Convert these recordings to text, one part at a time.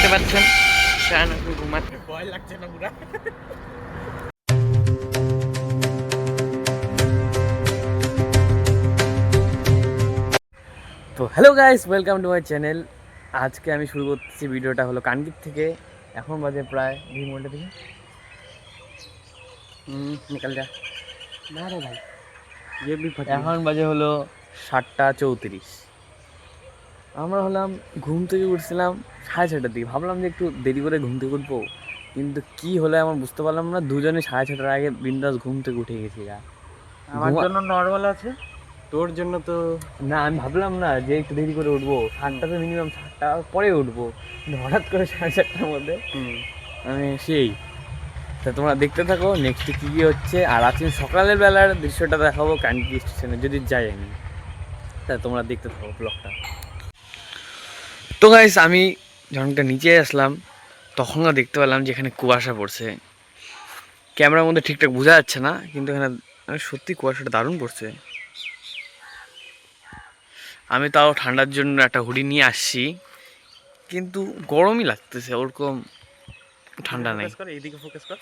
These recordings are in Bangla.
দেখতে পাচ্ছেন শাহান ঘুমাচ্ছে, ভয় লাগছে না পুরা। তো hello guys, welcome to my channel. আজকে আমি শুরু করতেছি ভিডিওটা হলো কানগির থেকে। এখন বাজে প্রায় মোবাইলটা থেকে নিকাল যা না রে ভাই, এখন বাজে হলো 7:34। আমরা হলাম ঘুম থেকে উঠছিলাম 6:30টার দিকে। ভাবলাম যে একটু দেরি করে ঘুম থেকে উঠবো, কিন্তু কি হলো আমার বুঝতে পারলাম না। দুজনে 6:30টার আগে বিন্দাস ঘুম থেকে উঠে গেছি। আমার জন্য নর্মাল আছে, তোর জন্য তো না, আমি ভাবলাম না যে একটু দেরি করে উঠবো, 7টাতে মিনিমাম 7টার পরে উঠবো, কিন্তু হঠাৎ করে 7:30টার মধ্যে আমি সেই। তা তোমরা দেখতে থাকো নেক্সট কী কী হচ্ছে। আর আজকে সকালের বেলার দৃশ্যটা দেখাবো কানকি স্টেশনে যদি যাই আমি। তা তোমরা দেখতে থাকো ব্লগটা। তো গাইস, আমি যখনটা নিচে আসলাম তখন দেখতে পেলাম যে এখানে কুয়াশা পড়ছে। ক্যামেরার মধ্যে ঠিকঠাক বোঝা যাচ্ছে না, কিন্তু এখানে সত্যি কুয়াশাটা দারুণ পড়ছে। আমি তাও ঠান্ডার জন্য একটা হুডি নিয়ে আসছি, কিন্তু গরমই লাগতেছে, ওরকম ঠান্ডা নাই। এইদিকে ফোকাস কর।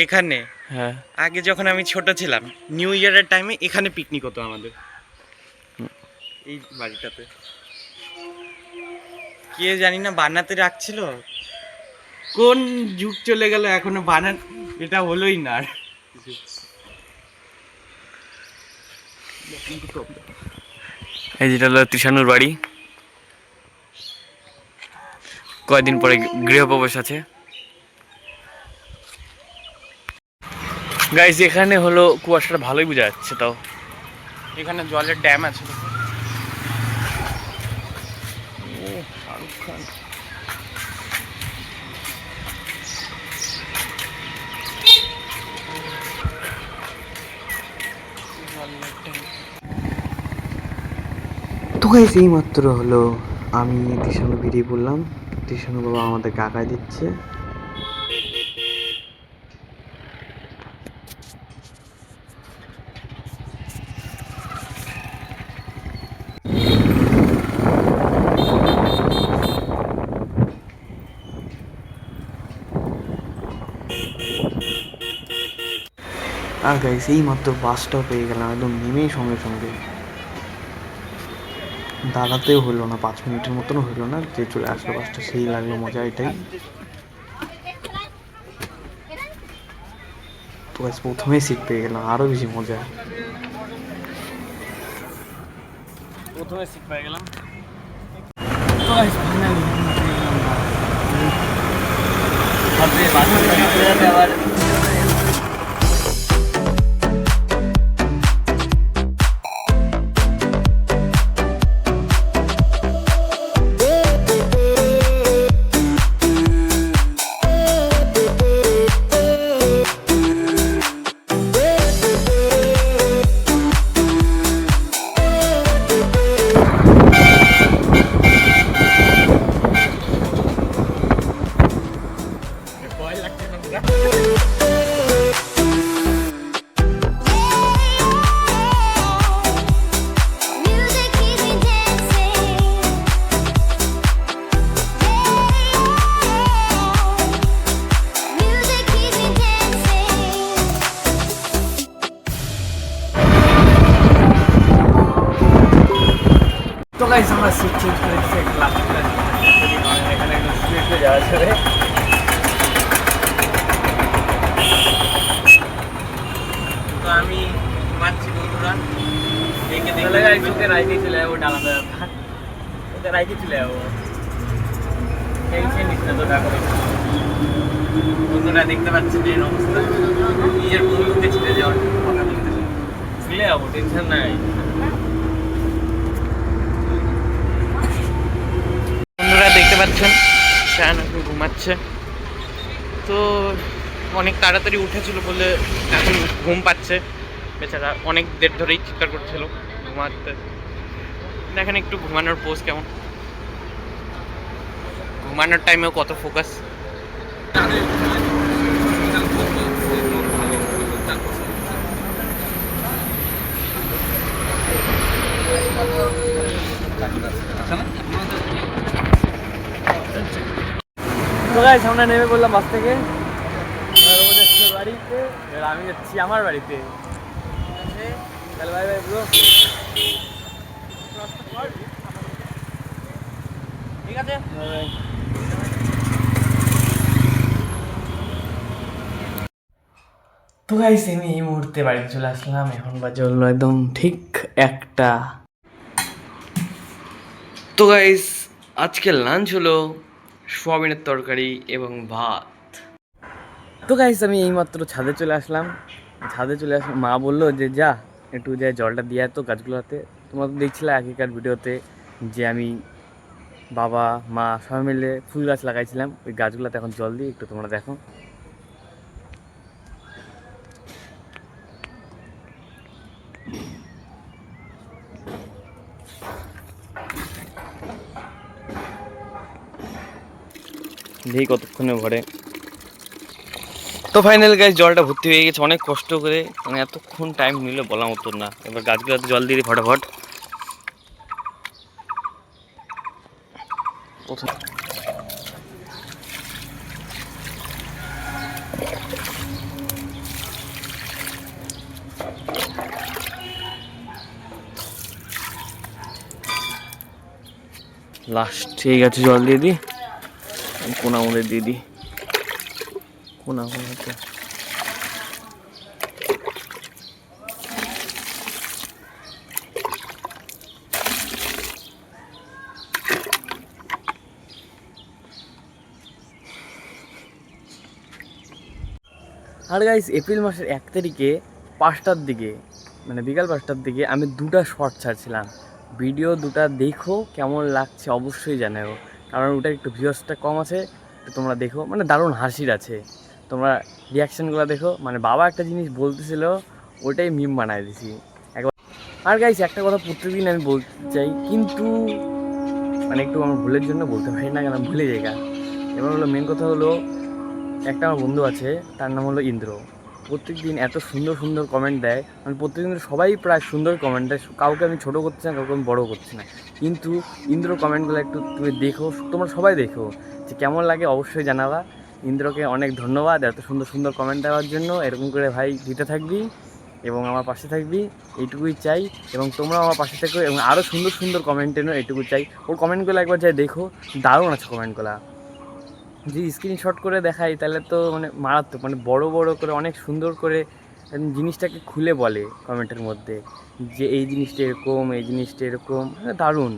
এখানে হ্যাঁ, আগে যখন আমি ছোট ছিলাম, নিউ ইয়ারের টাইমে এখানে পিকনিক হতো আমাদের, এই বাড়িটাতে। কে জানি না বানাতে রাখছিল, কোন যুগ চলে গেল, এখনো বানান এটা হলোই না। এই যেটা হলো তৃষানুর বাড়ি, কয়েকদিন পরে গৃহপ্রবেশ আছে। গাইস, এখানে হলো কুয়াশাটা ভালোই বোঝা যাচ্ছে। তাও এখানে জলের ড্যাম আছে। শাহরুখ খান। তো গাইস, এই মাত্র হলো আমি তৃষানু বেরিয়ে পড়লাম। তৃষানু বাবা আমাদের কাকায় দিচ্ছে। আর গাইস, এই মাত্র বাসটাও পেয়ে গেলাম, একদম নেমেই সঙ্গে সঙ্গে। দাঁড়াতেও হলো না, 5 মিনিটের মতনও হলো না যে চলে আসলো বাসটা। সেই লাগলো মজা এটাই। তো গাইস, প্রথমেই সিট পেয়ে গেলাম, আরও বেশি মজা। প্রথমে সিট পেয়ে গেলাম। তো গাইস, ফাইনালি আবার ভয় লাগছে না পুরা। তো গাইস, আমরা সিট চেঞ্জ করে দিচ্ছি ক্লাস, এখানে একটু স্পিডে যাওয়া যাবে। তো আমি ঘুমাচ্ছি বন্ধুরা, দেখে চলে গাইস, ওকে রাইতে চলে যাবো, ডালাতে ওকে রাইতে চলে যাবো। টেনশন নিস না তো, দেখো বন্ধুরা দেখতে পাচ্ছেন এর অবস্থা, নিজের বন্ধুকে ছেড়ে যাওয়ার কথা বলতেছে। চলে যাবো, টেনশন নাই। বন্ধুরা দেখতে পাচ্ছেন শাহান ঘুমাচ্ছে। তো অনেক তাড়াতাড়ি উঠেছিল বলে এখন ঘুম পাচ্ছে বেচারা, অনেক দের ধরেই চিৎকার করছিল ঘুমাতে। দেখেন একটু ঘুমানোর পোজ কেমন, ঘুমানোর টাইমেও কত ফোকাস। তো গাইস আমরা নেমে পড়লাম বাস থেকে, এবার ও যাচ্ছে বাড়িতে, এবার আমি যাচ্ছি আমার বাড়িতে। তাহলে বাই বাই ব্রো। ঠিক আছে। Bye bye. তো গাইস আমি এই মুহূর্তে বাড়িতে চলে আসলাম, এখন বাজে হলো একদম ঠিক 1টা। তো গাইস আজকে লাঞ্চ হলো সোয়াবিনের তরকারি এবং ভাত। তো গাইস আমি এইমাত্র ছাদে চলে আসলাম, মা বললো যে যা একটু যা জলটা দিয়ে তো গাছগুলোতে। তোমরা তো দেখছিলে আগেকার ভিডিওতে যে আমি বাবা মা সবাই মিলে ফুল গাছ লাগাইছিলাম, ওই গাছগুলোতে এখন জল দিই, একটু তোমরা দেখো। দেখি কতক্ষণে ভরে। তো ফাইনাল গাছ জলটা ভর্তি হয়ে গেছে অনেক কষ্ট করে, মানে এতক্ষণ টাইম নিল বলা মতো না। এবার গাছগুলোতে জল দিয়ে দিই ফটাফট। লাস্ট ঠিক আছে, জল দিয়ে দিই, কোনা মধ্যে দিয়ে দিই, কোনা কোনাতে। আর গাইস এপ্রিল মাসের 1 তারিখে 5টার দিকে, মানে বিকাল 5টার দিকে আমি 2টা শর্ট ছাড়ছিলাম। ভিডিও 2টা দেখো, কেমন লাগছে অবশ্যই জানাও, কারণ ওটা একটু ভিউয়ার্সটা কম আছে। তো তোমরা দেখো, মানে দারুণ হাসির আছে, তোমরা রিয়াকশানগুলো দেখো। মানে বাবা একটা জিনিস বলতেছিল, ওটাই মিম বানায় দিছি একবার। আর গাইস একটা কথা প্রত্যেকদিন আমি বলতে চাই, কিন্তু মানে একটু আমার ভুলের জন্য বলতে পারি না, কারণ ভুলে জায়গা। এবার হলো মেন কথা হলো, একটা আমার বন্ধু আছে, তার নাম হলো ইন্দ্র। প্রত্যেক দিন এত সুন্দর সুন্দর কমেন্ট দেয়, মানে প্রত্যেকদিন সবাই প্রায় সুন্দর কমেন্ট দেয়, কাউকে আমি ছোটো করছি না, কাউকে আমি বড়ো করছি না। কিন্তু ইন্দ্র কমেন্টগুলো একটু তুমি দেখো, তোমরা সবাই দেখো, যে কেমন লাগে অবশ্যই জানাবা। ইন্দ্রকে অনেক ধন্যবাদ এত সুন্দর সুন্দর কমেন্ট দেওয়ার জন্য। এরকম করে ভাই দিতে থাকবি এবং আমার পাশে থাকবি, এইটুকুই চাই। এবং তোমরাও আমার পাশে থাকো এবং আরও সুন্দর সুন্দর কমেন্ট এনো, এইটুকু চাই। ওর কমেন্টগুলো একবার যাই দেখো, দারুণ আছে কমেন্টগুলো। যদি স্ক্রিনশট করে দেখাই তাহলে তো মানে মারাত্মক, মানে বড় বড় করে অনেক সুন্দর করে জিনিসটাকে খুলে বলে কমেন্টের মধ্যে, যে এই জিনিসটা এরকম, এই জিনিসটা এরকম, মানে দারুণ।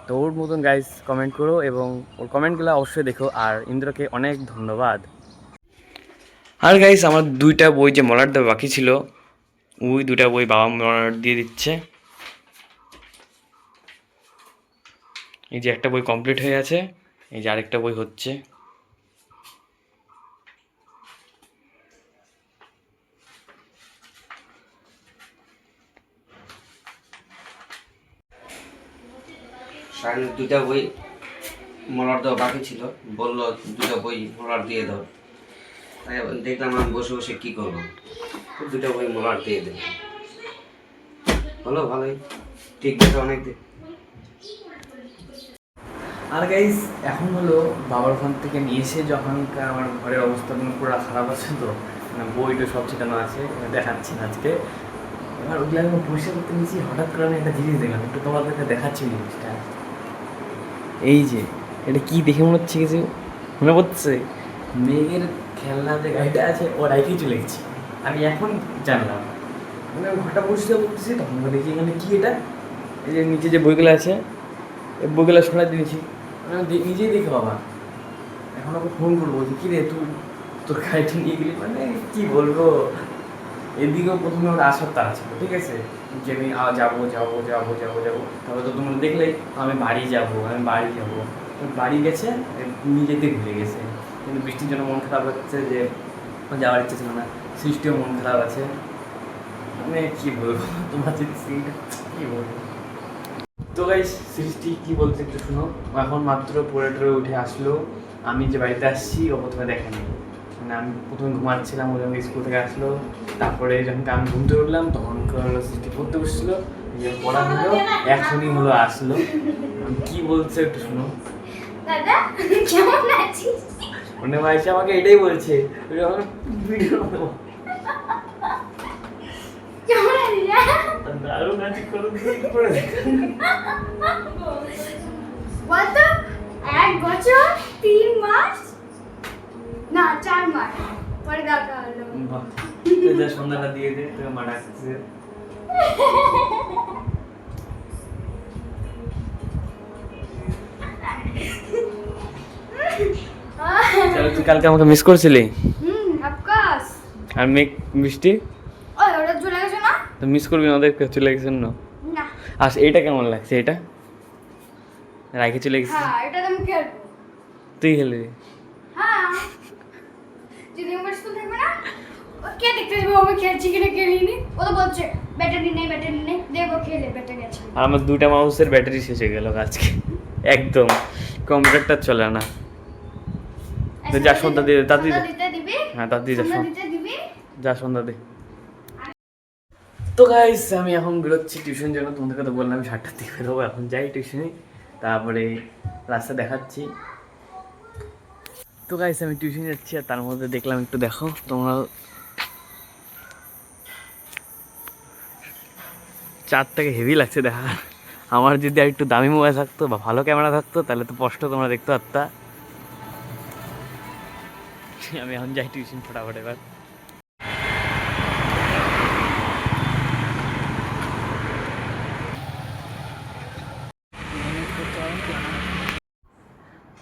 তো ওর মতন গাইস কমেন্ট করো এবং ওর কমেন্টগুলো অবশ্যই দেখো। আর ইন্দ্রকে অনেক ধন্যবাদ। আর গাইস আমার 2টা বই যে মলাট দেওয়া বাকি ছিল, ওই 2টা বই বাবা মলাট দিয়ে দিচ্ছে। এই যে একটা বই কমপ্লিট হয়ে আছে, এই যে আরেকটা বই হচ্ছে। সায়নের 2টা বই মলার দেওয়া বাকি ছিল, বললো 2টা বই মলার দিয়ে দাও। তাই দেখলাম আমি বসে বসে কী করবো, 2টা বই মলার দিয়ে দেব। হলো ভালোই, ঠিক আছে অনেক দিন। আর গাইস এখন হলো বাবার ফোন থেকে নিয়ে এসে, যখনকার আমার ঘরের অবস্থা পুরো খারাপ আছে, তো মানে বইটা সব ছেটানো আছে, দেখাচ্ছি না আজকে। এবার ওগুলো আমি পরিষ্কার করতে নিয়েছি, হঠাৎ করে আমি একটা জিনিস দেখলাম, একটু তোমাদেরকে দেখাচ্ছি জিনিসটা। এই যে এটা কি দেখে মনে হচ্ছে, কিছু মনে পড়ছে? মেঘের খেলনা যে গাড়িটা আছে, ও রাইকেই চলে গেছি, আমি এখন জানলাম। মানে ঘরটা পরিষ্কার করতেছি, তখন দেখি এখানে কি এটা, এই যে নিচে যে বইগুলো আছে, এই বইগুলো শোনার দিয়েছি, নিজেই দেখে বাবা। এখন ওকে ফোন করবো যে কী রে তুই তোর গাড়িটা নিয়ে গেলি, মানে কী বলবো। এদিকেও প্রথমে ওটা আসার তার আছে, ঠিক আছে, যে আমি যাবো যাবো যাবো যাবো যাবো, তারপরে তো তোমরা দেখলেই আমি বাড়ি যাবো, বাড়ি গেছে, নিজেতে ভুলে গেছে। কিন্তু বৃষ্টির জন্য মন খারাপ হচ্ছে, যে যাওয়ার ইচ্ছে ছিল না, সৃষ্টিও মন খারাপ আছে। মানে কী বলবো, তোমার যদি সিনটা কী বলবো। তো গাইস সৃষ্টি কী বলছে একটু শুনো। এখন মাত্র পড়ে উঠে আসলো, আমি যে বাড়িতে আসছি ও প্রথমে দেখেনি। মানে আমি প্রথমে ঘুমাচ্ছিলাম, ও যখন স্কুল থেকে আসলো, তারপরে যখন আমি ঘুম থেকে উঠলাম তখন হলো সৃষ্টি পড়তে বসছিলো, যে পড়া হলো, এখনই হলো আসলো। কী বলছে একটু শুনো। দাদা কেমন আছিস? মানে মাইশা আমাকে এটাই বলছে ভিডিও বানাবো। দারুণ আছে করে কত 1 বছর 3 মাস না 4 মাস পরে দেখা হলো। বাহ, যা সন্ধ্যাটা দিয়ে দে, তোকে মা ডাকছে। চলো, তুই কালকে আমাকে মিস করছিলি অফকোর্স আর মিষ্টি ওই ওটা চলে গেছে না তো মিস করবি না, ওদের চলে গেছেন না। না আচ্ছা, এটা কেমন লাগছে? এটা রাখে চলে গেছিস, হ্যাঁ এটা তো আমি খেলবো তুই খেলবি? হ্যাঁ যদি আমার স্কুল থাকবে না ও কে দেখতে যাবে আমি খেলছি কিনা খেলিনি ও তো বলছে ব্যাটারি নেই দেখো খেলে ব্যাটারি আছে আর আমার 2টা মাউসের ব্যাটারি শেষ হয়ে গেল আজকে, একদম কম্পিউটারটা চলে না। তো যা সন্ধ্যা দিয়ে দে, তাড়াতাড়ি দে। দিতে দিবি হ্যাঁ তাড়াতাড়ি যা, সন্ধ্যা দিতে দিবি যা সন্ধ্যা দে। তো গাইস আমি এখন বেরোচ্ছি টিউশন জন্য, তোমাদেরকে তো বললাম আমি 7টার দিকে বেরোবো, এখন যাই টিউশনে, তারপরে রাস্তা দেখাচ্ছি। তো গাইস আমি টিউশন যাচ্ছি, আর তার মধ্যে দেখলাম একটু দেখো তোমরা, চাঁদটাকে হেভি লাগছে দেখা। আমার যদি আর একটু দামি মোবাইল থাকতো বা ভালো ক্যামেরা থাকতো তাহলে তো স্পষ্ট তোমরা দেখতে পারতা। আমি এখন যাই টিউশন ফটাফট এবার।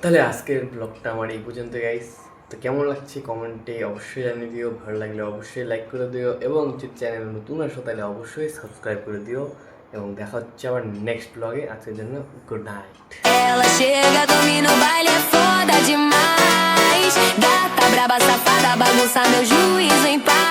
তাহলে আজকের ব্লগটা আমার এই পর্যন্ত গাইস। তো কেমন লাগছে কমেন্টে অবশ্যই জানিয়ে দিও, ভালো লাগলে অবশ্যই লাইক করে দিও, এবং যদি চ্যানেল নতুন আসো তাহলে অবশ্যই সাবস্ক্রাইব করে দিও, এবং দেখা হচ্ছে আবার নেক্সট ব্লগে। আজকের জন্য good night. Ela chega, domina o baile, é foda demais. Gata braba, safada, bagunça meu juízo em paz.